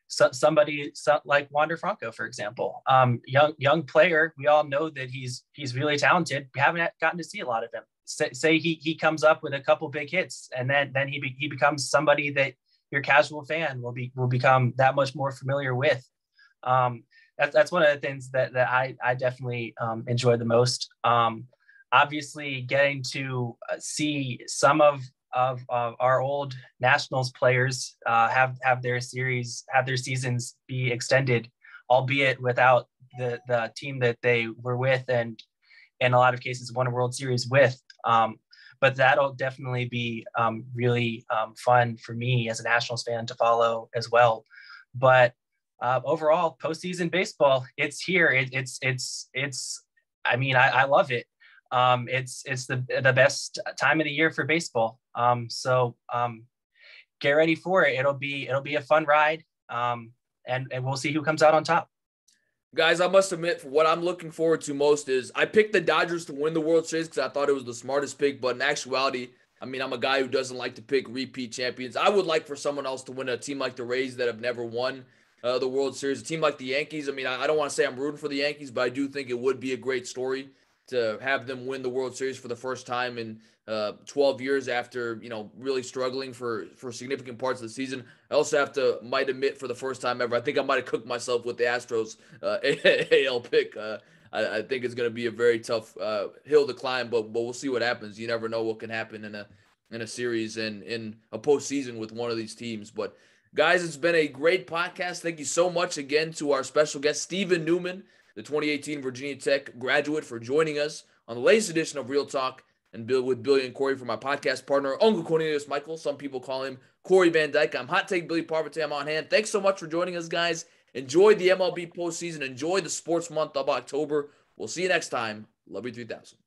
Somebody like Wander Franco, for example, young player. We all know that he's really talented. We haven't gotten to see a lot of him. Say he comes up with a couple big hits, and then he becomes somebody that your casual fan will become that much more familiar with. That's one of the things that I definitely enjoy the most. Obviously, getting to see some of our old Nationals players have their seasons be extended, albeit without the team that they were with, and in a lot of cases won a World Series with. But that'll definitely be really fun for me as a Nationals fan to follow as well. But overall, postseason baseball, it's here. I mean, I love it. It's the best time of the year for baseball. So get ready for it. It'll be a fun ride. And we'll see who comes out on top. Guys, I must admit, for what I'm looking forward to most is I picked the Dodgers to win the World Series because I thought it was the smartest pick. But in actuality, I mean, I'm a guy who doesn't like to pick repeat champions. I would like for someone else to win, a team like the Rays that have never won the World Series, a team like the Yankees. I mean, I don't want to say I'm rooting for the Yankees, but I do think it would be a great story to have them win the World Series for the first time in 12 years after, really struggling for significant parts of the season. I also might admit, for the first time ever, I think I might have cooked myself with the Astros AL pick. I think it's going to be a very tough hill to climb, but we'll see what happens. You never know what can happen in a series and in a postseason with one of these teams. But guys, it's been a great podcast. Thank you so much again to our special guest, Stephen Newman, the 2018 Virginia Tech graduate, for joining us on the latest edition of Real Talk and with Billy and Cory, for my podcast partner, Uncle Cornelius Michael. Some people call him Corey Van Dyke. I'm Hot Take Billy Parvatam on hand. Thanks so much for joining us, guys. Enjoy the MLB postseason. Enjoy the sports month of October. We'll see you next time. Love you 3000.